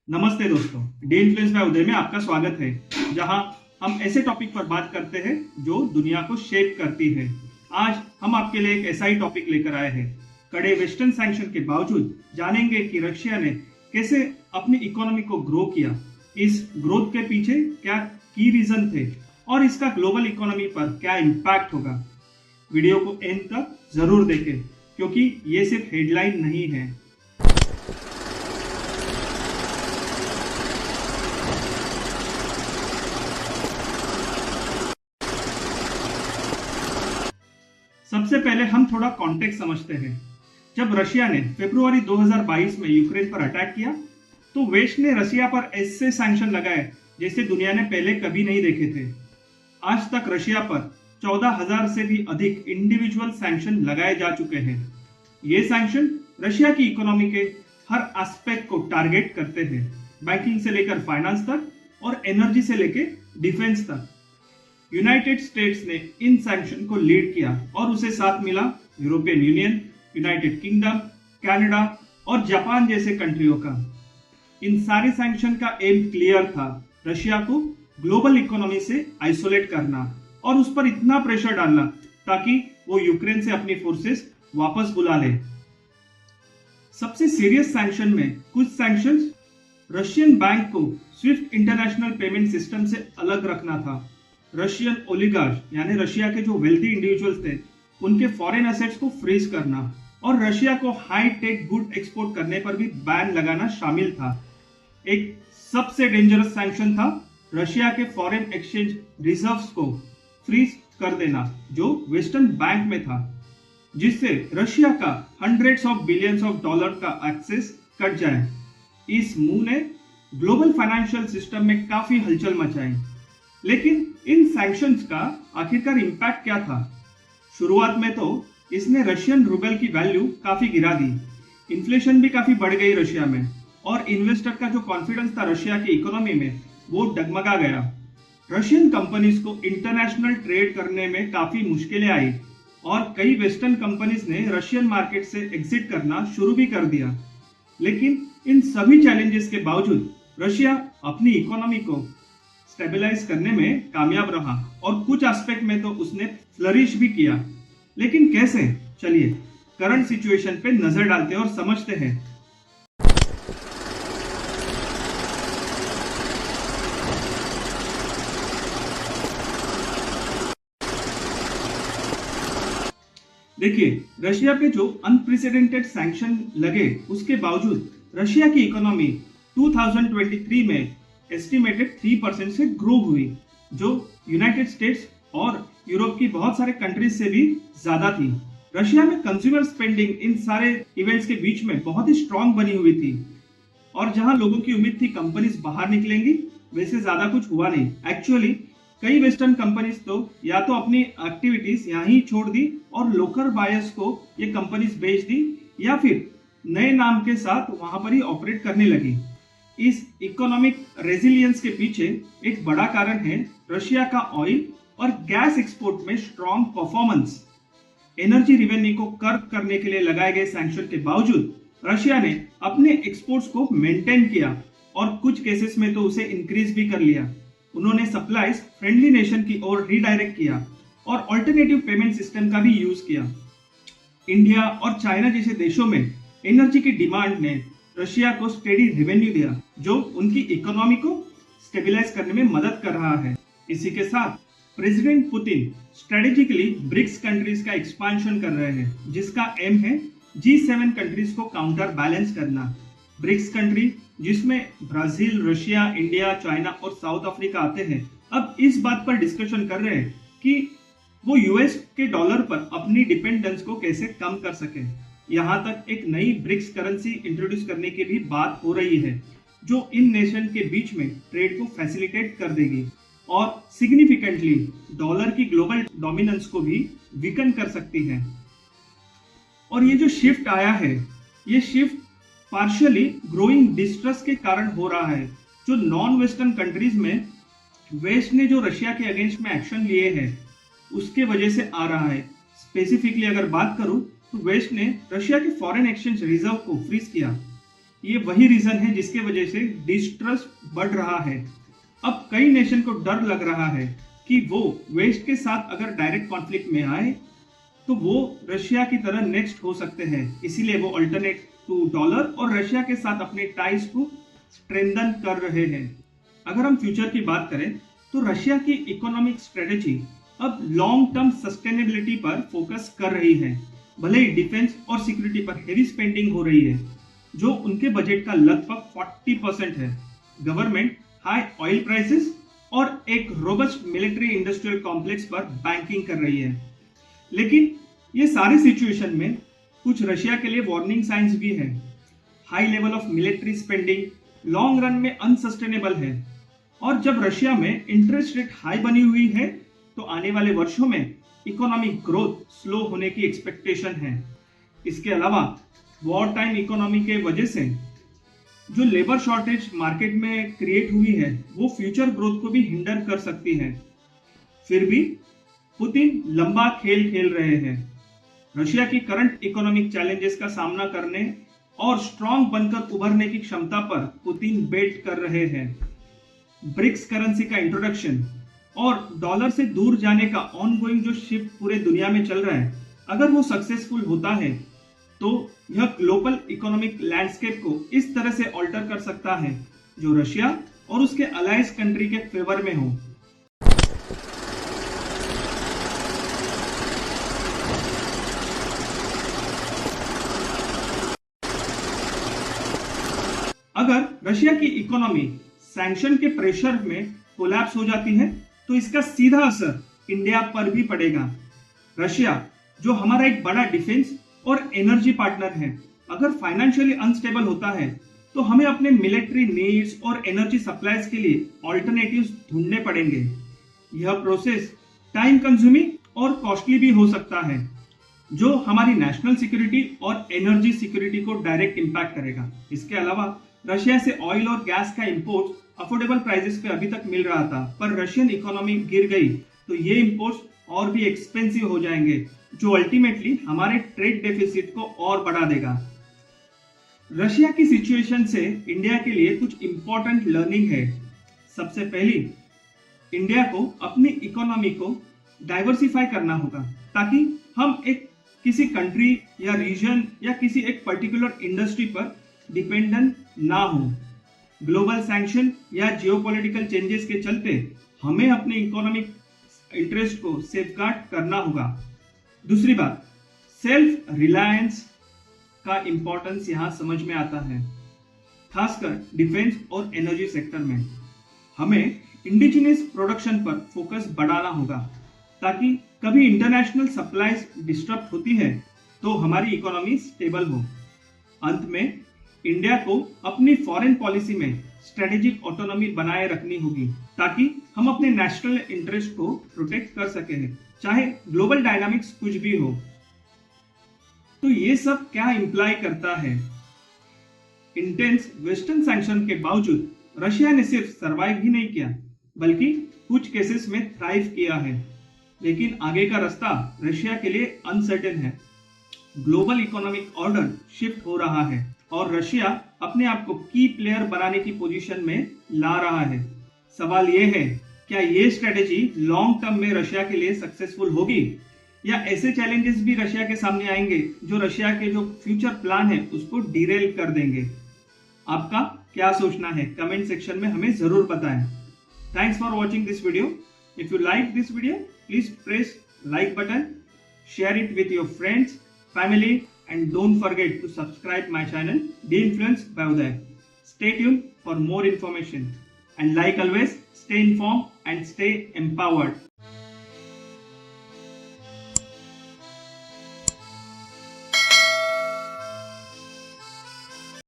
नमस्ते दोस्तों, D influence by उदय में आपका स्वागत है, जहां हम ऐसे टॉपिक पर बात करते हैं जो दुनिया को शेप करती है। आज हम आपके लिए एक ऐसा ही टॉपिक लेकर आए हैं। कड़े वेस्टर्न सैंक्शन के बावजूद जानेंगे कि रशिया ने कैसे अपनी इकोनॉमी को ग्रो किया, इस ग्रोथ के पीछे क्या की रीजन थे और इसका ग्लोबल इकोनॉमी पर क्या इम्पैक्ट होगा। वीडियो को एंड तक जरूर देखें, क्योंकि ये सिर्फ हेडलाइन नहीं है। सबसे पहले हम थोड़ा कॉन्टेक्स्ट समझते हैं। जब रशिया ने फरवरी 2022 में यूक्रेन पर अटैक किया, तो वेस्ट ने रशिया पर ऐसे सैंक्शन लगाए जैसे दुनिया ने पहले कभी नहीं देखे थे। आज तक रशिया पर 14,000 से भी अधिक इंडिविजुअल सैंक्शन लगाए जा चुके हैं। ये सैंक्शन रशिया की इकोनॉमी के हर एस्पेक्ट को टारगेट करते हैं, बैंकिंग से लेकर फाइनेंस तक और एनर्जी से लेकर डिफेंस तक। यूनाइटेड स्टेट्स ने इन सैंक्शन को लीड किया और उसे साथ मिला European union, United kingdom, Canada और जापान जैसे कंट्रियों का। इन सारे सैंक्शन का एम क्लियर था, रशिया को ग्लोबल इकोनॉमी से आइसोलेट करना और उस पर इतना प्रेशर डालना ताकि वो यूक्रेन से अपनी फोर्सेस वापस बुला ले। सबसे सीरियस सैंक्शन में कुछ सैंक्शंस रशियन बैंक को स्विफ्ट इंटरनेशनल पेमेंट सिस्टम से अलग रखना था। रशियन ओलिगार्च यानी रशिया के जो वेल्थी इंडिविजुअल्स थे, उनके फॉरेन एसेट्स को फ्रीज करना और रशिया को हाई टेक गुड एक्सपोर्ट करने पर भी बैन लगाना शामिल था। एक सबसे डेंजरस सैंक्शन था रशिया के फॉरेन एक्सचेंज रिजर्व्स को फ्रीज कर देना, जो वेस्टर्न बैंक में था, जिससे रशिया का hundreds of billions of dollar का एक्सेस कट जाए। इस मूव ने ग्लोबल फाइनेंशियल सिस्टम में काफी हलचल मचाई। लेकिन इन सैंक्शंस का आखिरकार इम्पैक्ट क्या था? शुरुआत में तो इसने रशियन रूबल की वैल्यू काफी गिरा दी, इन्फ्लेशन भी काफी बढ़ गई रशिया में और इन्वेस्टर का जो कॉन्फिडेंस था रशिया की इकोनॉमी में, वो डगमगा गया। रशियन कंपनीज को इंटरनेशनल ट्रेड करने में काफी मुश्किलें आई और कई वेस्टर्न कंपनीज ने रशियन मार्केट से एग्जिट करना शुरू भी कर दिया। लेकिन इन सभी चैलेंजेस के बावजूद रशिया अपनी इकोनॉमी को स्टेबलाइज करने में कामयाब रहा और कुछ एस्पेक्ट में तो उसने फ्लरिश भी किया। लेकिन कैसे? चलिए करंट सिचुएशन पे नजर डालते हैं और समझते हैं। देखिए, रशिया पे जो अनप्रेसिडेंटेड सैंक्शन लगे, उसके बावजूद रशिया की इकोनॉमी 2023 में एस्टिमेटेड 3% से ग्रो हुई, जो यूनाइटेड स्टेट्स और यूरोप की बहुत सारे कंट्रीज से भी ज्यादा थी। रशिया में कंज्यूमर स्पेंडिंग इन सारे इवेंट्स के बीच में बहुत ही स्ट्रांग बनी हुई थी और जहां लोगों की उम्मीद थी कंपनीज बाहर निकलेंगी, वैसे ज्यादा कुछ हुआ नहीं। एक्चुअली कई वेस्टर्न कंपनीज तो या तो अपनी एक्टिविटीज यहाँ ही छोड़ दी और लोकल बायर्स को ये कंपनीज बेच दी या फिर नए नाम के साथ वहां पर ही ऑपरेट करने लगी। इस इकोनॉमिक रेजिलियंस के पीछे एक बड़ा कारण है रशिया का ऑयल और गैस एक्सपोर्ट में स्ट्रॉन्ग परफॉर्मेंस। एनर्जी रेवेन्यू को कर्ब करने के लिए लगाए गए सैंक्शन के बावजूद रशिया ने अपने एक्सपोर्ट्स को मेंटेन किया और कुछ केसेस में तो उसे इंक्रीज भी कर लिया। उन्होंने सप्लाईज फ्रेंडली नेशन की ओर रीडायरेक्ट किया और ऑल्टरनेटिव पेमेंट सिस्टम का भी यूज किया। इंडिया और चाइना जैसे देशों में एनर्जी की डिमांड ने रशिया को स्टेडी रेवेन्यू दिया, जो उनकी इकोनॉमी को स्टेबलाइज करने में मदद कर रहा है। इसी के साथ president Putin strategically BRICS countries का एक्सपांशन कर रहे हैं, जिसका एम है G7 कंट्रीज को काउंटर बैलेंस करना। ब्रिक्स कंट्री जिसमें ब्राजील, रशिया, इंडिया, चाइना और साउथ अफ्रीका आते हैं, अब इस बात पर डिस्कशन कर रहे हैं कि वो यूएस के डॉलर पर अपनी डिपेंडेंस को कैसे कम कर सके। यहाँ तक एक नई ब्रिक्स करेंसी इंट्रोड्यूस करने की भी बात हो रही है, जो इन नेशन के बीच में ट्रेड को फैसिलिटेट कर देगी और सिग्निफिकेंटली डॉलर की ग्लोबल डोमिनेंस को भी वीकन कर सकती है। और ये जो शिफ्ट आया है, ये शिफ्ट पार्शियली ग्रोइंग डिस्ट्रस्ट के कारण हो रहा है, जो नॉन वेस्टर्न कंट्रीज में वेस्ट ने जो रशिया के अगेंस्ट में एक्शन लिए हैं, उसके वजह से आ रहा है। स्पेसिफिकली अगर बात करूं तो वेस्ट ने रशिया के फॉरेन एक्सचेंज रिजर्व को फ्रीज किया। ये वही रीजन है जिसके वजह से डिस्ट्रस्ट बढ़ रहा है। अब कई नेशन को डर लग रहा है कि वो वेस्ट के साथ अगर डायरेक्ट कॉन्फ्लिक्ट में आए तो वो रशिया की तरह नेक्स्ट हो सकते हैं। इसीलिए वो अल्टरनेट टू डॉलर और रशिया के साथ अपने टाइज को स्ट्रेंथन कर रहे हैं। अगर हम फ्यूचर की बात करें तो रशिया की इकोनॉमिक स्ट्रेटेजी अब लॉन्ग टर्म सस्टेनेबिलिटी पर फोकस कर रही है। भले ही डिफेंस और सिक्योरिटी पर हेवी स्पेंडिंग हो रही है जो उनके बजट का लगभग 40% है। गवर्नमेंट हाई ऑयल प्राइसेस और एक रोबस्ट मिलिट्री इंडस्ट्रियल कॉम्प्लेक्स पर बैंकिंग कर रही है। लेकिन ये सारी सिचुएशन में कुछ रशिया के लिए वार्निंग साइंस भी है। High level of military spending long run में अनसस्टेनेबल है और जब रशिया में इंटरेस्ट रेट हाई बनी हुई है तो आने वाले वर्षों में इकोनॉमिक ग्रोथ स्लो होने की एक्सपेक्टेशन है। इसके अलावा वॉर टाइम इकोनॉमी के वजह से जो लेबर शॉर्टेज मार्केट में क्रिएट हुई है वो फ्यूचर ग्रोथ को भी हिंडर कर सकती है। फिर भी पुतिन लंबा खेल खेल रहे हैं। रशिया की करंट इकोनॉमिक चैलेंजेस का सामना करने और स्ट्रांग बनकर उभरने की क्षमता पर पुतिन बेट कर रहे हैं। ब्रिक्स करेंसी का इंट्रोडक्शन और डॉलर से दूर जाने का ऑनगोइंग जो शिफ्ट पूरे दुनिया में चल रहा है, अगर वो सक्सेसफुल होता है तो यह ग्लोबल इकोनॉमिक लैंडस्केप को इस तरह से ऑल्टर कर सकता है जो रशिया और उसके अलायंस कंट्री के फेवर में हो। अगर रशिया की इकोनॉमी सैंक्शन के प्रेशर में कोलैप्स हो जाती है तो इसका सीधा असर इंडिया पर भी पड़ेगा। रशिया जो हमारा एक बड़ा डिफेंस और एनर्जी पार्टनर है, अगर फाइनेंशियली अनस्टेबल होता है तो हमें अपने मिलिट्री नीड्स और एनर्जी सप्लाईज के लिए ऑल्टरनेटिव्स ढूंढने पड़ेंगे। यह प्रोसेस टाइम कंज्यूमिंग और कॉस्टली भी हो सकता है जो हमारी नेशनल सिक्योरिटी और एनर्जी सिक्योरिटी को डायरेक्ट इंपैक्ट करेगा। इसके अलावा रशिया से ऑयल और गैस का इंपोर्ट अफोर्डेबल प्राइसेस पे अभी तक मिल रहा था, पर रशियन इकोनॉमी गिर गई तो ये इंपोर्ट्स और भी एक्सपेंसिव हो जाएंगे जो अल्टीमेटली हमारे ट्रेड डेफिसिट को और बढ़ा देगा। रशिया की सिचुएशन से इंडिया के लिए कुछ इंपॉर्टेंट लर्निंग है। सबसे पहली, इंडिया को अपनी इकोनॉमी को डाइवर्सिफाई करना होगा ताकि हम एक किसी कंट्री या रीजन या किसी एक पर्टिकुलर इंडस्ट्री पर डिपेंडेंट ना हो। ग्लोबल सैंक्शन या जियोपॉलिटिकल चेंजेस के चलते हमें अपने इकोनॉमिक इंटरेस्ट को सेफगार्ड करना होगा। दूसरी बात, सेल्फ रिलायंस का इंपॉर्टेंस यहाँ समझ में आता है, खासकर डिफेंस और एनर्जी सेक्टर में। हमें इंडिजिनियस प्रोडक्शन पर फोकस बढ़ाना होगा ताकि कभी इंटरनेशनल सप्लाईज डिस्टर्ब होती है तो हमारी इकोनॉमी स्टेबल हो। अंत में इंडिया को अपनी फॉरेन पॉलिसी में स्ट्रेटेजिक ऑटोनॉमी बनाए रखनी होगी ताकि हम अपने नेशनल इंटरेस्ट को प्रोटेक्ट कर सकें, चाहे ग्लोबल डायनामिक्स कुछ भी हो। तो ये सब क्या इंप्लाई करता है? इंटेंस वेस्टर्न सैंक्शन के बावजूद रशिया ने सिर्फ सरवाइव ही नहीं किया बल्कि कुछ केसेस में थ्राइव किया है। लेकिन आगे का रास्ता रशिया के लिए अनसर्टेन है। ग्लोबल इकोनॉमिक ऑर्डर शिफ्ट हो रहा है और रशिया अपने आप को की प्लेयर बनाने की पोजीशन में ला रहा है। सवाल यह है, क्या ये स्ट्रेटेजी लॉन्ग टर्म में रशिया के लिए सक्सेसफुल होगी या ऐसे चैलेंजेस भी रशिया के सामने आएंगे जो रशिया के जो फ्यूचर प्लान है उसको डिरेल कर देंगे? आपका क्या सोचना है कमेंट सेक्शन में हमें जरूर बताएं। Thanks for watching this video. If you like this video please press like button, share it with your friends, family, and don't forget to subscribe my channel De-Influence by Uday. Stay tuned for more information and like always, stay informed and stay empowered.